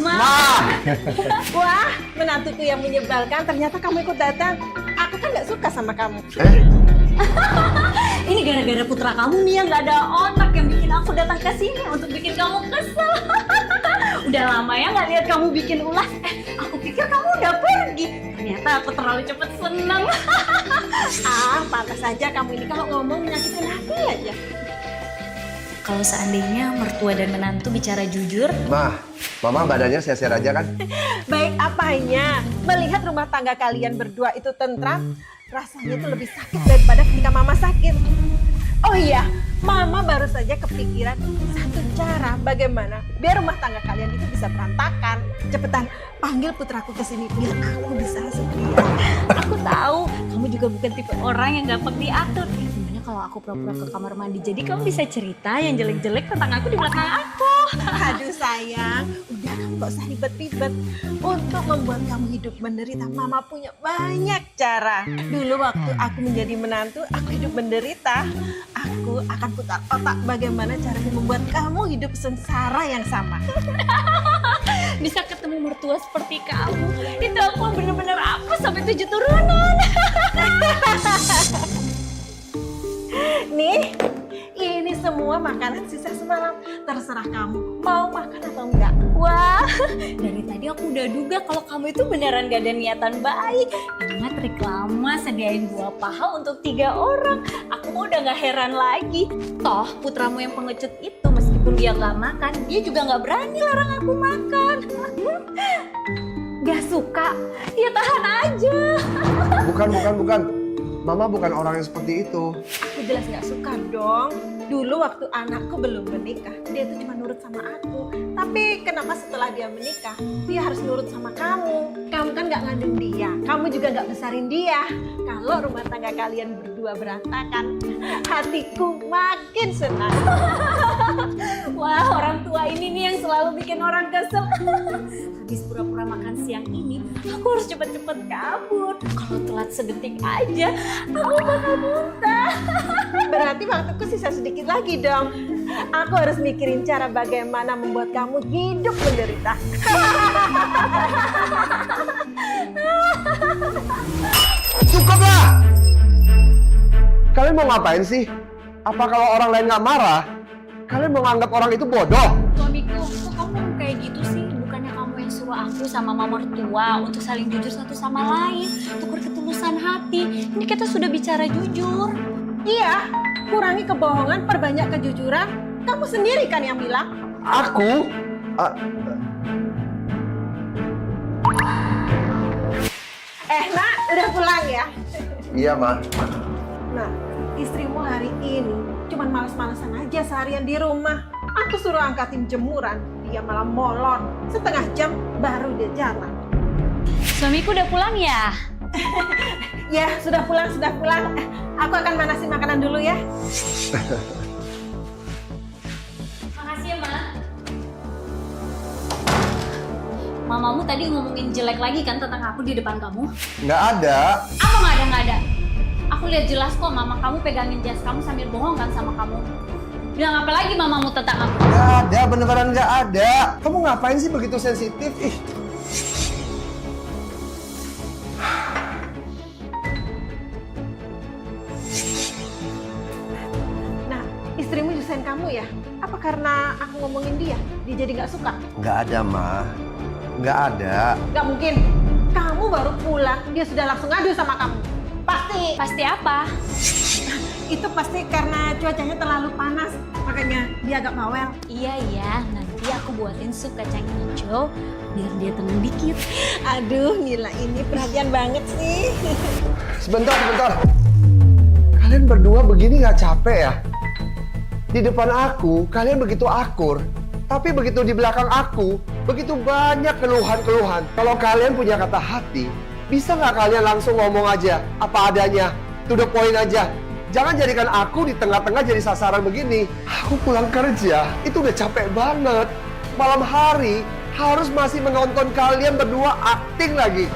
Ma! Wah, menantuku yang menyebalkan. Ternyata kamu ikut datang. Aku kan nggak suka sama kamu. Ini gara-gara putra kamu nih yang nggak ada otak yang bikin aku datang ke sini untuk bikin kamu kesel. Udah lama ya nggak lihat kamu bikin ulas. Aku pikir kamu udah pergi. Ternyata aku terlalu cepet senang. Pantas saja kamu ini kalau ngomong menyakitin hati aja. Kalau seandainya mertua dan menantu bicara jujur, Mama badannya seser aja kan? Baik apanya, melihat rumah tangga kalian berdua itu tentram, rasanya itu lebih sakit daripada ketika Mama sakit. Oh iya, Mama baru saja kepikiran satu cara bagaimana biar rumah tangga kalian itu bisa berantakan. Cepetan, panggil putraku ke sini biar aku bisa setia. aku tahu kamu juga bukan tipe orang yang gampang diatur. Gimana kalau aku pura-pura ke kamar mandi, jadi kamu bisa cerita yang jelek-jelek tentang aku di belakang aku. Aduh sayang, udah kamu gak usah ribet-ribet. Untuk membuat kamu hidup menderita, Mama punya banyak cara. Dulu waktu aku menjadi menantu, aku hidup menderita. Aku akan putar otak bagaimana caranya membuat kamu hidup sengsara yang sama. Bisa ketemu mertua seperti kamu, itu aku bener-bener apa sampai 7 turunan. Nih, ini semua makanan sisa semalam. Terserah kamu mau makan atau enggak. Wah, dari tadi aku udah duga kalau kamu itu beneran gak ada niatan baik. Ingat trik lama sediain buah paha untuk 3 orang. Aku mau udah gak heran lagi. Toh putramu yang pengecut itu meskipun dia gak makan, dia juga gak berani larang aku makan. Gak suka, dia tahan aja. Bukan. Mama bukan orang yang seperti itu. Aku jelas gak suka dong. Dulu waktu anakku belum menikah, dia tuh cuma nurut sama aku. Tapi kenapa setelah dia menikah, dia harus nurut sama kamu? Kamu kan gak ngandung dia, kamu juga gak besarin dia. Kalau rumah tangga kalian berdua berantakan, hatiku makin senang. Wah, orang tua ini nih yang selalu bikin orang kesel. Habis pura-pura makan siang ini, aku harus cepet-cepet kabur. Kalau telat sedetik aja, aku bakal muntah. Berarti waktuku sisa sedikit lagi dong. Aku harus mikirin cara bagaimana membuat kamu hidup menderita. Cukuplah! Kalian mau ngapain sih? Apa kalau orang lain nggak marah, kalian mau nganggap orang itu bodoh? Suamiku, kok kamu kayak gitu sih? Bukannya kamu yang suruh aku sama mama mertua untuk saling jujur satu sama lain, tukar ketulusan hati. Ini kita sudah bicara jujur. Iya, kurangi kebohongan, perbanyak kejujuran. Kamu sendiri kan yang bilang. Aku? Nak, udah pulang ya? Iya, Ma. Nah, istrimu hari ini cuman males-malesan aja seharian di rumah. Aku suruh angkatin jemuran, dia malah molor. Setengah jam baru dia jalan. Suamiku udah pulang ya? Ya, sudah pulang. Aku akan manasin makanan dulu ya. Makasih ya, Ma. Mamamu tadi ngomongin jelek lagi kan tentang aku di depan kamu? Nggak ada. Apa nggak ada? Aku lihat jelas kok mama kamu pegangin jas kamu sambil bohong kan sama kamu. Bilang apa lagi mamamu tentang aku? Nggak ada, beneran nggak ada. Kamu ngapain sih begitu sensitif? Ih. Nah, istrimu nyusahin kamu ya? Apa karena aku ngomongin dia jadi nggak suka? Nggak ada, Ma. Nggak ada. Nggak mungkin. Kamu baru pulang, dia sudah langsung ngadu sama kamu. Pasti. Pasti apa? Itu pasti karena cuacanya terlalu panas. Makanya dia agak bawel. Iya, nanti aku buatin sup kacang hijau biar dia tenang dikit. Aduh, Nila ini perhatian banget sih. Sebentar. Kalian berdua begini nggak capek ya? Di depan aku, kalian begitu akur. Tapi begitu di belakang aku, begitu banyak keluhan-keluhan. Kalau kalian punya kata hati, bisa nggak kalian langsung ngomong aja apa adanya, to the point aja. Jangan jadikan aku di tengah-tengah jadi sasaran begini. Aku pulang kerja, itu udah capek banget. Malam hari, harus masih menonton kalian berdua akting lagi.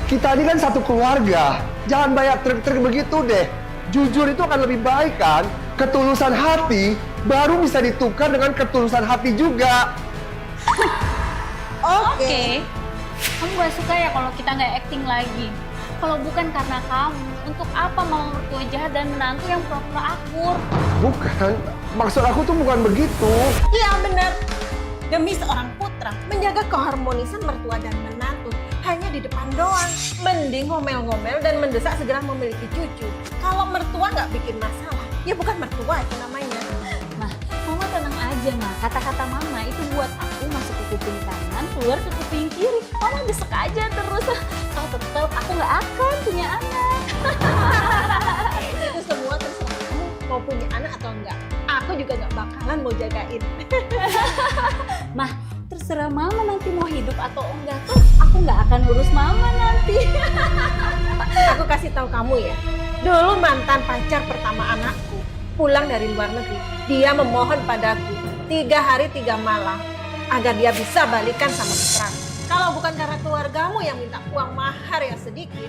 Kita ini kan satu keluarga. Jangan banyak trik-trik begitu deh. Jujur itu akan lebih baik kan? Ketulusan hati baru bisa ditukar dengan ketulusan hati juga. Oke. Kamu gak suka ya kalau kita nggak acting lagi? Kalau bukan karena kamu, untuk apa mau mertua jahat dan menantu yang pura-pura akur? Bukan, maksud aku tuh bukan begitu. Iya benar. Demi seorang putra, menjaga keharmonisan mertua dan menantu hanya di depan doang. Mending ngomel-ngomel dan mendesak segera memiliki cucu. Kalau mertua nggak bikin masalah, ya bukan mertua itu namanya. Mah, mama tenang aja mah. Kata-kata mama itu buat aku masuk ke kuping kanan, keluar ke kuping kiri. Mama desek aja terus. Kalau tetap aku nggak akan punya anak. Itu semua terserah kamu mau punya anak atau enggak. Aku juga nggak bakalan mau jagain. Mah, terserah mama nanti mau hidup atau enggak tuh. Aku nggak akan urus mama nanti. Aku kasih tahu kamu ya. Dulu mantan pacar pertama anakku pulang dari luar negeri. Dia memohon padaku 3 hari 3 malam agar dia bisa balikan sama putraku. Kalau bukan karena keluargamu yang minta uang mahar yang sedikit,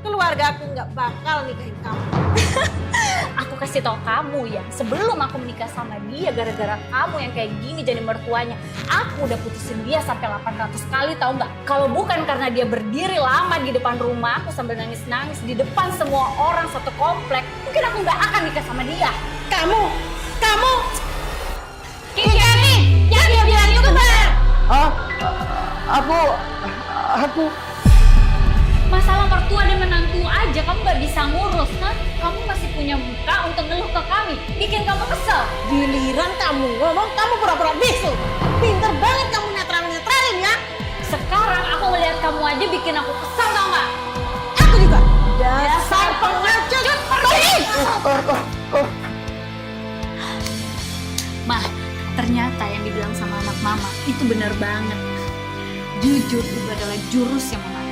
keluarga aku nggak bakal nikahin kamu. Aku kasih tau kamu ya, sebelum aku menikah sama dia gara-gara kamu yang kayak gini jadi mertuanya, aku udah putusin dia sampai 800 kali tahu nggak? Kalau bukan karena dia berdiri lama di depan rumah aku sambil nangis-nangis di depan semua orang satu komplek, mungkin aku nggak akan nikah sama dia. Kamu Kiki nih, yang dia bilang YouTuber. Hah? Aku Masalah mertua dan menantu aja kamu nggak bisa ngurus, kan? Kamu masih punya muka untuk ngeluh ke kami, bikin kamu kesel. giliran kamu ngomong kamu pura-pura bisu. Pinter banget kamu netralin ya. Sekarang aku melihat kamu aja bikin aku kesel, tau nggak? Aku juga. Dasar pengecut. Pergi. Mah, ternyata yang dibilang sama anak mama itu benar banget. Jujur itu adalah jurus yang menang.